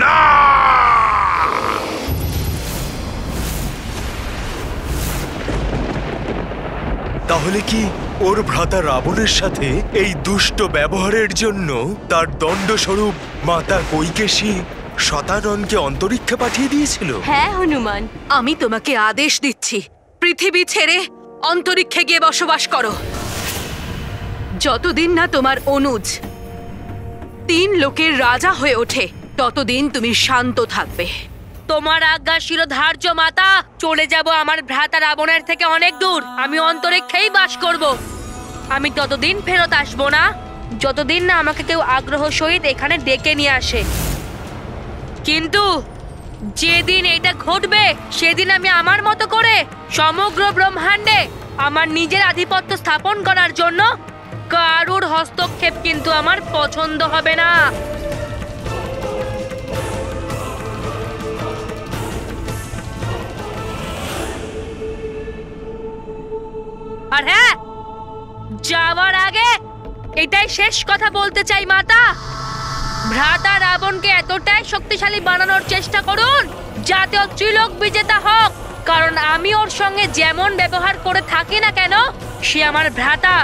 না। তাহলে কি ওর ভ্রাতা রাবণের সাথে এই দুষ্ট ব্যবহারের জন্য তার দণ্ডস্বরূপ মাতা কৈকেশী শতাননকে অন্তরিক্ষে পাঠিয়ে দিয়েছিল? হ্যাঁ হনুমান, আমি তোমাকে আদেশ দিচ্ছি, পৃথিবী ছেড়ে অন্তরিক্ষে গিয়ে বসবাস করো। যতদিন না তোমার অনুজ 3 লোকের রাজা হয়ে ওঠে, ততদিন তুমি শান্ত থাকবে। তোমার আজ্ঞা শিরোধার্য মাতা। চলে যাব আমার ভ্রাতা রাবণের থেকে অনেক দূর। আমি অন্তরিক্ষেই বাস করব। আমি ততদিন ফেরত আসবো না, যতদিন না আমাকে কেউ আগ্রহ সহিত এখানে ডেকে নিয়ে আসে। কিন্তু যেদিন এটা ঘটবে, সেদিন আমি আমার মতো করে সমগ্র ব্রহ্মাণ্ডে আমার নিজের আধিপত্য স্থাপন করার জন্য কারুর হস্তক্ষেপ কিন্তু আমার পছন্দ হবে না। আর হ্যাঁ, যাওয়ার আগে এটাই শেষ কথা বলতে চাই মাতা, ভ্রাতা রাবণকে এতটাই শক্তিশালী বানানোর চেষ্টা করুন যাতে ও ত্রিলোক বিজেতা হোক। কারণ আমি ওর সঙ্গে যেমন ব্যবহার করে থাকি না কেন, সে আমার ভ্রাতা।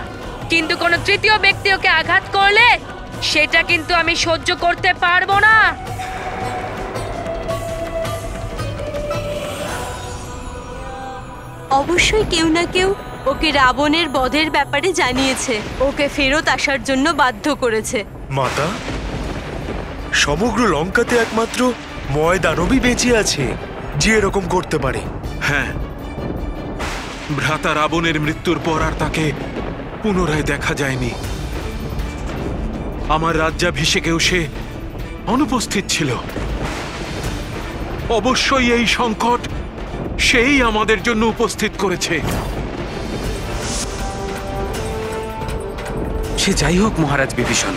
কিন্তু কোনো তৃতীয় ব্যক্তি ওকে আঘাত করলে সেটা কিন্তু আমি সহ্য করতে পারবো না। অবশ্যই কেউ না কেউ ওকে রাবণের বধের ব্যাপারে জানিয়েছে, ওকে ফেরত আসার জন্য বাধ্য করেছে। মাতা, সমগ্র লঙ্কাতে একমাত্র ময় দানবই বেঁচে আছে যে এরকম করতে পারে। হ্যাঁ, ভ্রাতা রাবণের মৃত্যুর পর আর তাকে পুনরায় দেখা যায়নি। আমার রাজ্যাভিষেকেও সে অনুপস্থিত ছিল। অবশ্যই এই সংকট সেই আমাদের জন্য উপস্থিত করেছে। সে যাই হোক মহারাজ বিভীষণ,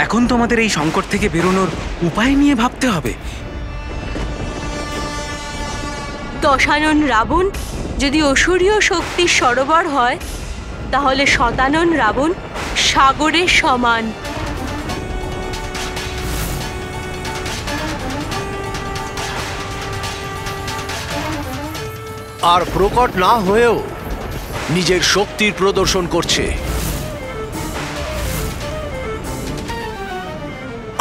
এখন তো আমাদের এই সংকট থেকে বেরোনোর উপায় নিয়ে ভাবতে হবে। দশানন রাবণ যদি অসুরীয় শক্তির সরোবর হয়, তাহলে শতানন রাবণ সাগরের সমান। আর প্রকট না হয়েও নিজের শক্তির প্রদর্শন করছে,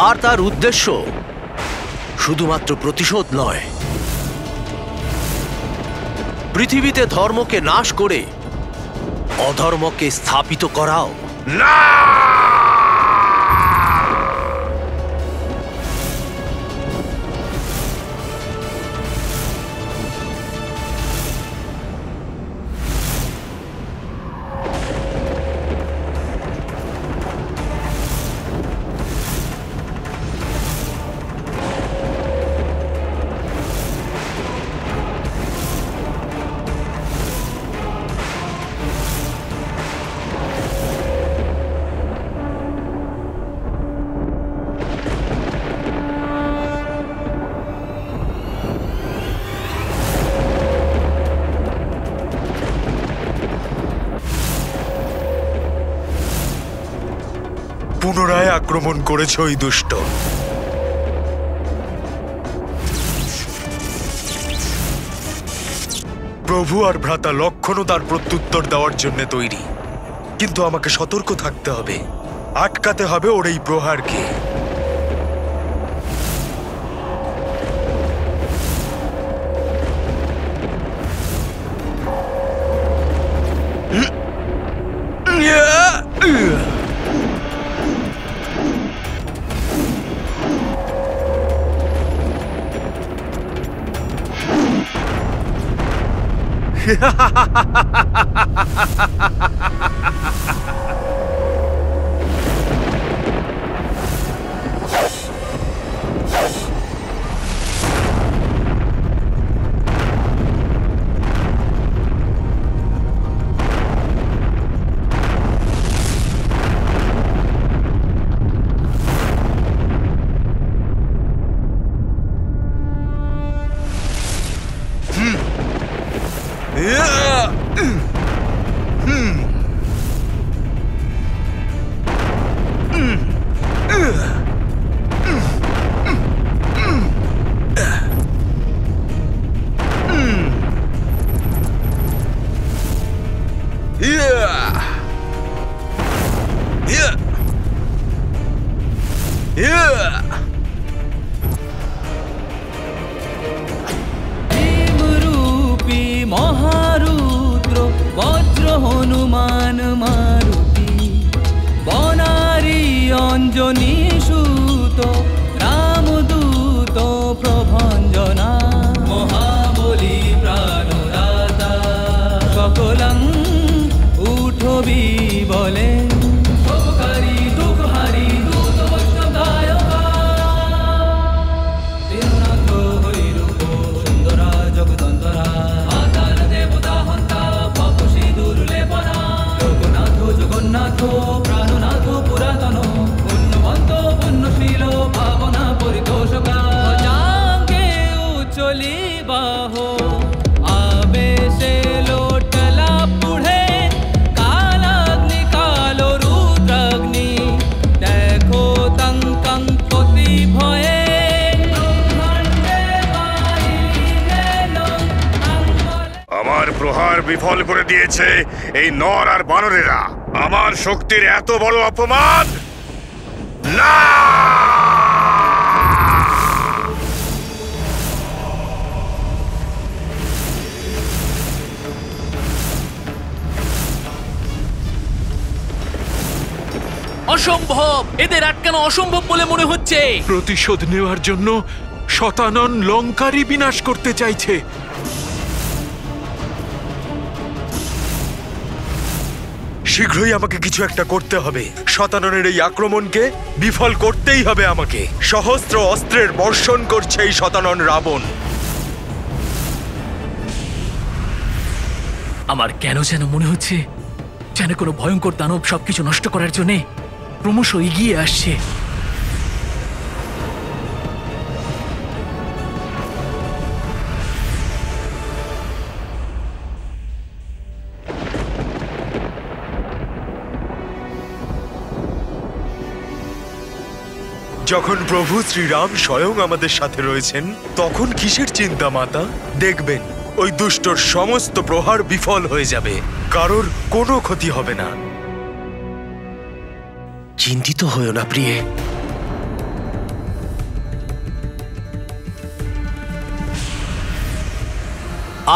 আর তার উদ্দেশ্য শুধুমাত্র প্রতিশোধ নয়, পৃথিবীতে ধর্মকে নাশ করে অধর্মকে স্থাপিত করাও। না, পুনরায় আক্রমণ করেছে ওই দুষ্ট। প্রভু আর ভ্রাতা লক্ষণও তার প্রত্যুত্তর দেওয়ার জন্য তৈরি, কিন্তু আমাকে সতর্ক থাকতে হবে, আটকাতে হবে ওর এই প্রহারকে। রূপী মহারুদ্র বজ্র হনুমান মারুতি বনারী অঞ্জনী সুত রামদূত প্রভঞ্জনা মহাবলী প্রাণদাতা সকলং উঠবি বলে উপকারী দুঃখহারী দূত বৈষ্ণবদায়কা তিরুনাথ হরিরূপ সুন্দরা জগদন্তরা আকার দেবতা হন্তা পাপসী দুর্লেপনা জগন্নাথ জগন্নাথ প্রাণনাথ পুরাতন পুণ্যবন্ত পুণ্যশীল ভাবনা পরিতোষকা ভজাঙ্গে উচলি বাহ আবেশে লোটলা পুঢ়ে কালাগ্নি কালো রুদ্রাগ্নি দেখো তঙ্কং পতি ভয়ে ব্রহ্মাণ্ডে বাহিরেন আমার প্রহার বিফল করে দিয়েছে এই নর আর বানরেরা। আমার শক্তির এত বড় অপমান না। অসম্ভব! এদের আটকানো অসম্ভব বলে মনে হচ্ছে। প্রতিশোধ নেওয়ার জন্য শতানন লঙ্কারই বিনাশ করতে চাইছে। শীঘ্রই আমাকে কিছু একটা করতে হবে। শতাননের এই আক্রমণকে বিফল করতেই হবে আমাকে। সহস্র অস্ত্রের বর্ষণ করছে এই শতানন রাবণ। আমার কেন যেন মনে হচ্ছে যেন কোনো ভয়ঙ্কর দানব সবকিছু নষ্ট করার জন্য ক্রমশ এগিয়ে আসছে। যখন প্রভু শ্রীরাম স্বয়ং আমাদের সাথে রয়েছেন তখন কিসের চিন্তা মাতা? দেখবেন ওই দুষ্টর সমস্ত প্রহার বিফল হয়ে যাবে, কারোর কোনো ক্ষতি হবে না। চিন্তিত হয়ো না প্রিয়ে।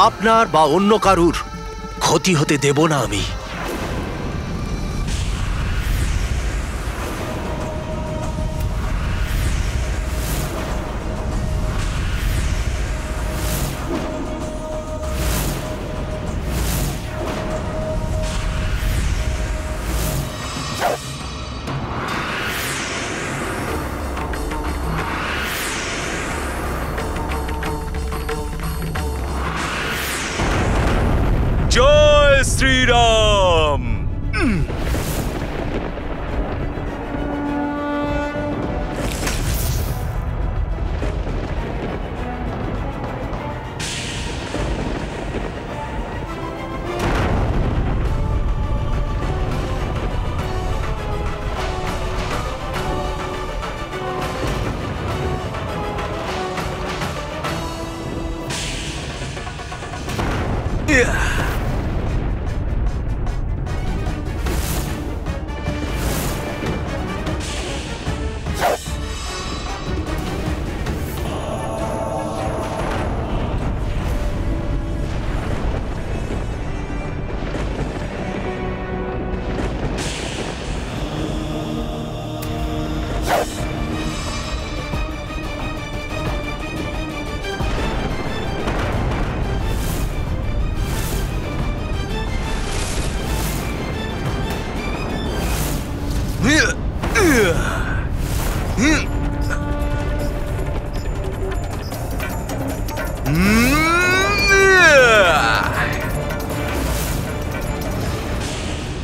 আপনার বা অন্য কারুর ক্ষতি হতে দেব না আমি। জয় শ্রীরাম।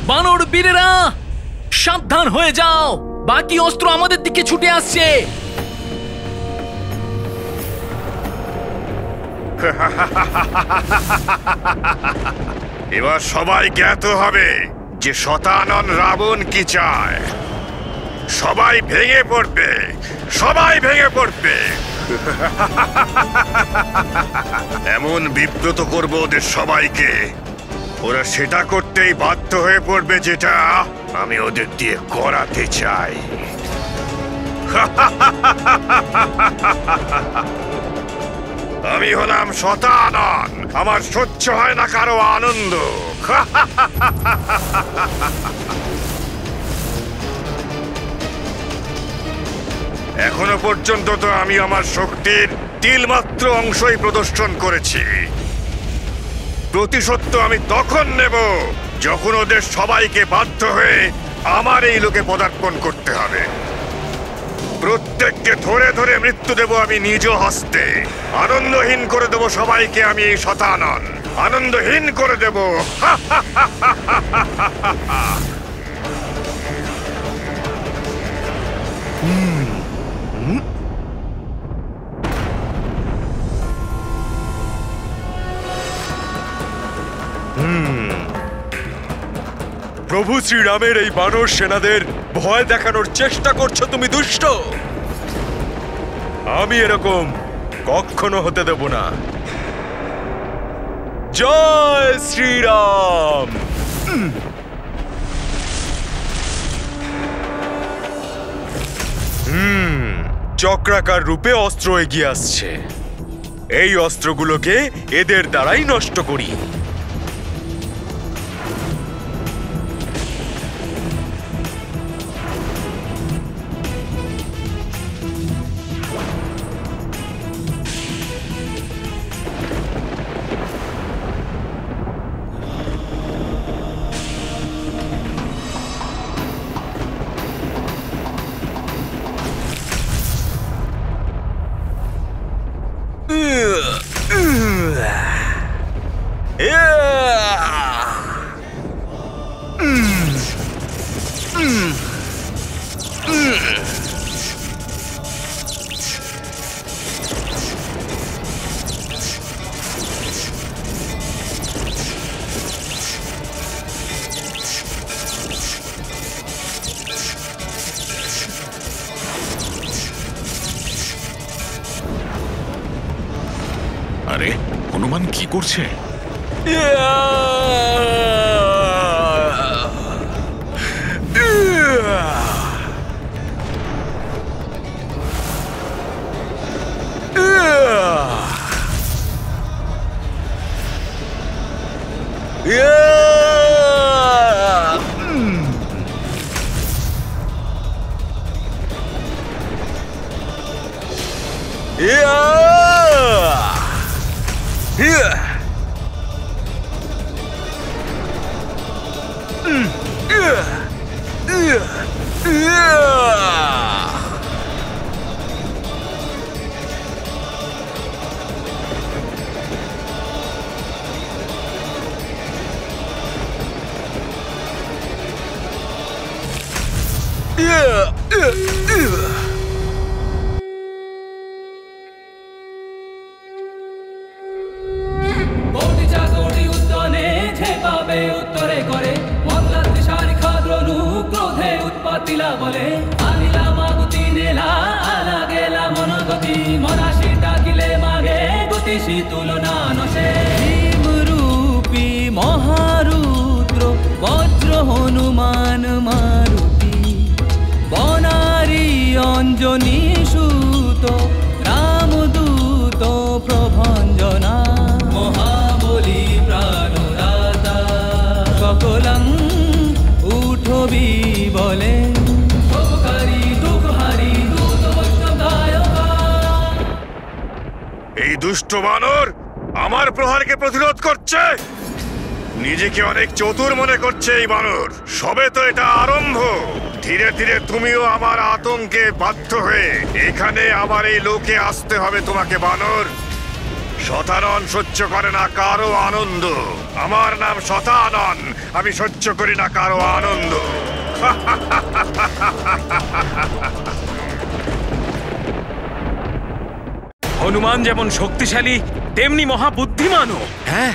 বানর বীরেরা সাবধান হয়ে যাও, বাকি অস্ত্র আমাদের দিকে ছুটে আসছে। এবার সবাই জ্ঞাত হবে যে শতানন রাবণ কি চায়। সবাই ভেঙে পড়বে, সবাই ভেঙে পড়বে। এমন বিব্রত করব ওদের সবাইকে, ওরা সেটা করতে করতেই বাধ্য হয়ে পড়বে, যেটা আমি ওদের দিয়ে করাতে চাই। আমি হলাম শতানন, আমার সহ্য হয় না কারো আনন্দ। এখনো পর্যন্ত তো আমি আমার শক্তির তিলমাত্র অংশই প্রদর্শন করেছি। প্রতিশোধ তো আমি তখন নেব যখন ওদের সবাইকে বাধ্য হয়ে আমার এই লোকে পদার্পণ করতে হবে। প্রত্যেককে ধরে ধরে মৃত্যু দেব আমি নিজ হস্তে। আনন্দহীন করে দেব সবাইকে আমি এই শতানন, আনন্দহীন করে দেব। প্রভু শ্রীরামের এই বানর সেনাদের ভয় দেখানোর চেষ্টা করছো তুমি, দুষ্ট। আমি এরকম কখনো হতে দেব না। জয় শ্রীরাম। চক্রাকার রূপে অস্ত্র এগিয়ে আসছে। এই অস্ত্রগুলোকে এদের দ্বারাই নষ্ট করি। আরে হনুমান কি করছে? বলে আনিলা মাগুতি নেলা আলা গেলা মনগতি মনাশি ডাকিলে মাগে গতিশী তুলনা নশে রূপী মহারুদ্র বজ্র হনুমান মারুতি বনারী অঞ্জনী সুত রামদূত প্রভঞ্জনা মহাবলী প্রাণদাতা সকলং উঠবি বলে এই দুষ্ট বানর আমার প্রহারকে প্রতিরোধ করছে। নিজেকে অনেক চতুর মনে করছে এই বানর। সবে তো এটা আরম্ভ। ধীরে ধীরে তুমিও আমার আতঙ্কে বাধ্য হয়ে এখানে আমার এই লোকে আসতে হবে তোমাকে বানর। শতানন সহ্য করে না কারো আনন্দ। আমার নাম শতানন, আমি সহ্য করি না কারো আনন্দ। হনুমান যেমন শক্তিশালী তেমনি মহাবুদ্ধিমানও। হ্যাঁ,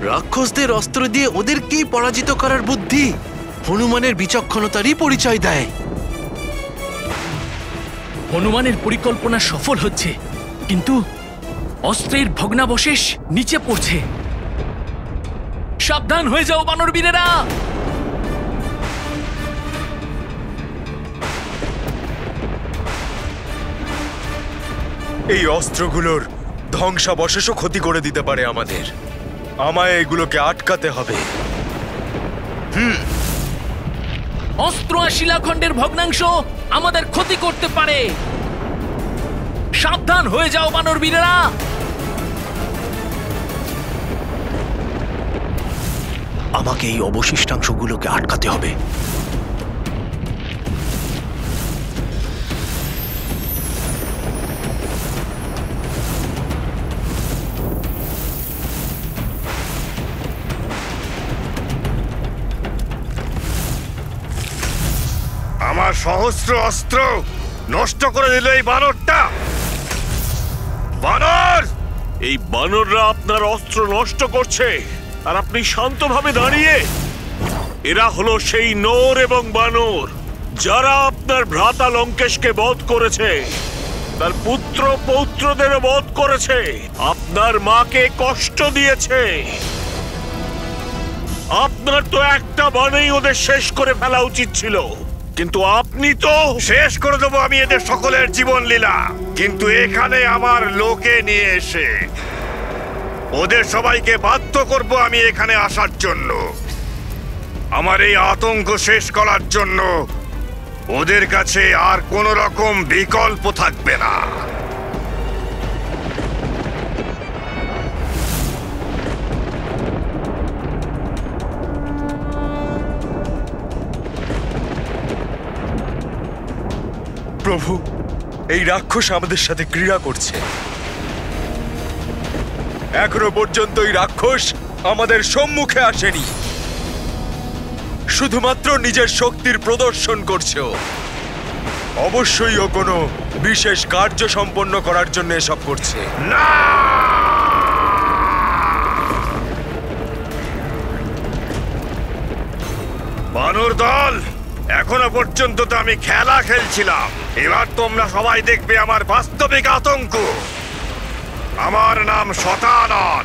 রাক্ষসদের অস্ত্র দিয়ে ওদেরকেই পরাজিত করার বুদ্ধি হনুমানের বিচক্ষণতারই পরিচয় দেয়। হনুমানের পরিকল্পনা সফল হচ্ছে, কিন্তু অস্ত্রের ভগ্নাবশেষ নিচে পড়ছে। সাবধান হয়ে যাও বানর বীরেরা। এই অস্ত্রগুলোর ধ্বংসাবশেষও ক্ষতি করে দিতে পারে আমাদের। আমায় এগুলোকে আটকাতে হবে। অস্ত্র আর শিলাখণ্ডের ভগ্নাংশ আমাদের ক্ষতি করতে পারে। সাবধান হয়ে যাও বানর বীরেরা। আমাকে এই অবশিষ্টাংশগুলোকে আটকাতে হবে। আমার সহস্র অস্ত্র নষ্ট করে দিল এই বানরটা। বানর! এই বানররা আপনার অস্ত্র নষ্ট করছে আর আপনি শান্তভাবে দাঁড়িয়ে। এরা হলো সেই নর এবং বানর যারা আপনার ভ্রাতা লঙ্কেশকে বধ করেছে, তার পুত্র পৌত্রদেরও বধ করেছে, আপনার মাকে কষ্ট দিয়েছে। আপনার তো একটা বানেই ওদের শেষ করে ফেলা উচিত ছিল, কিন্তু আপনি তো। শেষ করে দেবো আমি এদের সকলের জীবন লীলা, কিন্তু এখানে আমার লোকে নিয়ে এসে ওদের সবাইকে বাধ্য করব আমি এখানে আসার জন্য। আমার এই আতঙ্ক শেষ করার জন্য ওদের কাছে আর কোনো রকম বিকল্প থাকবে না। প্রভু, এই রাক্ষস আমাদের সাথে ক্রীড়া করছে। এখনো পর্যন্ত এই রাক্ষস আমাদের সম্মুখে আসেনি, শুধুমাত্র নিজের শক্তির প্রদর্শন করছে। অবশ্যই ও কোনো বিশেষ কার্য সম্পন্ন করার জন্য এসব করছে। না! বানর দল, এখনো পর্যন্ত তো আমি খেলা খেলছিলাম, এবার তোমরা সবাই দেখবে আমার বাস্তবিক আতঙ্ক। আমার নাম শতানন,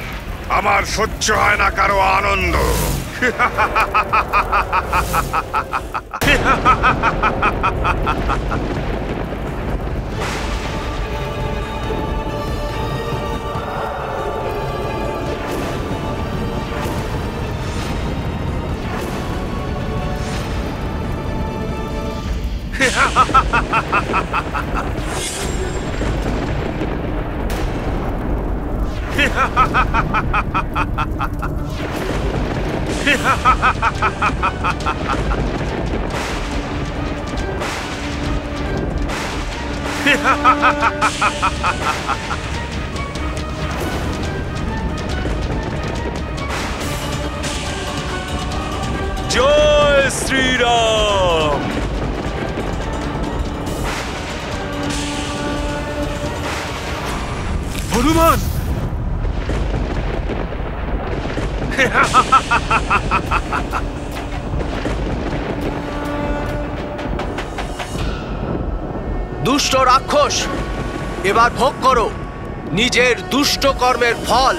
আমার সহ্য হয় না কারো আনন্দ। জয় শ্রীরাম। হনুমান! দুষ্ট রাক্ষস, এবার ভোগ করো নিজের দুষ্ট কর্মের ফল।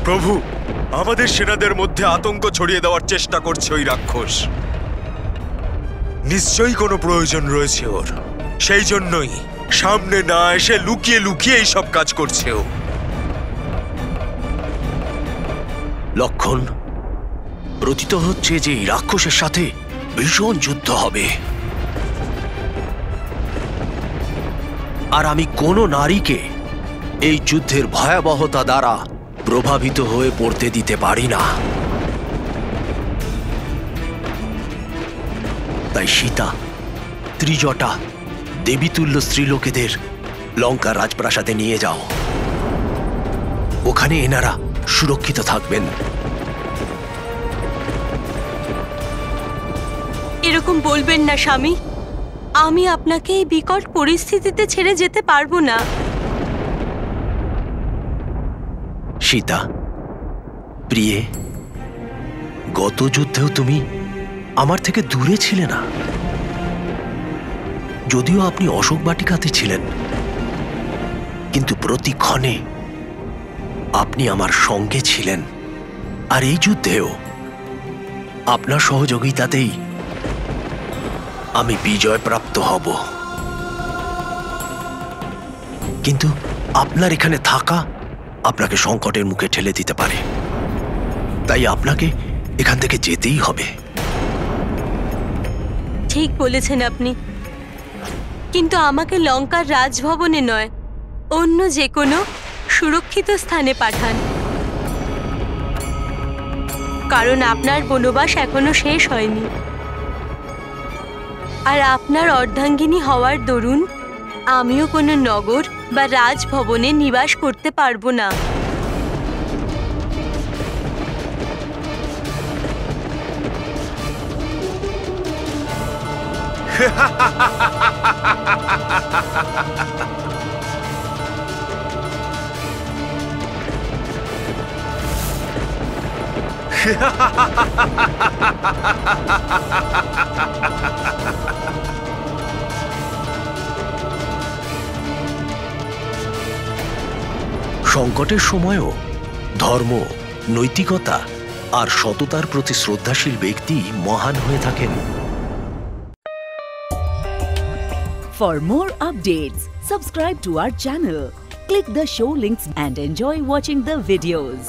প্রভু, আমাদের সেনাদের মধ্যে আতঙ্ক ছড়িয়ে দেওয়ার চেষ্টা করছে ওই রাক্ষস। নিশ্চয়ই কোনো প্রয়োজন রয়েছে ওর, সেই জন্যই সামনে না এসে লুকিয়ে লুকিয়ে এই সব কাজ করছে ও। লক্ষণ, প্রতীত হচ্ছে যে এই রাক্ষসের সাথে ভীষণ যুদ্ধ হবে, আর আমি কোনো নারীকে এই যুদ্ধের ভয়াবহতা দ্বারা প্রভাবিত হয়ে পড়তে দিতে পারি না। তাই সীতা, ত্রিজটা, দেবীতুল্য স্ত্রীলোকেদের লঙ্কা রাজপ্রাসাদে নিয়ে যাও। ওখানে এনারা সুরক্ষিত থাকবেন। এরকম বলবেন না স্বামী। আমি আপনাকে এই বিকট পরিস্থিতিতে ছেড়ে যেতে পারবো না। সীতা, প্রিয়ে, গত যুদ্ধেও তুমি আমার থেকে দূরে ছিলে না। যদিও আপনি অশোক বাটিকাতে ছিলেন, কিন্তু প্রতিক্ষণে আপনি আমার সঙ্গে ছিলেন। আর এই যুদ্ধেও আপনার সহযোগিতাতেই আমি বিজয় প্রাপ্ত হব। কিন্তু আপনার এখানে থাকা আপনাকে সংকটের মুখে ঠেলে দিতে পারে, তাই আপনাকে এখান থেকে যেতেই হবে। ঠিক বলেছেন আপনি, কিন্তু আমাকে লঙ্কার রাজভবনে নয়, অন্য যে কোনো সুরক্ষিত স্থানে পাঠান। কারণ আপনার বনবাস এখনো শেষ হয়নি, আর আপনার অর্ধাঙ্গিনী হওয়ার দরুন আমিও কোনো নগর বা রাজভবনে নিবাস করতে পারবো না। সংকটের সময়ও ধর্ম, নৈতিকতা আর সততার প্রতি শ্রদ্ধাশীল ব্যক্তি মহান হয়ে থাকেন। For more updates, subscribe to our channel, click the show links and enjoy watching the videos.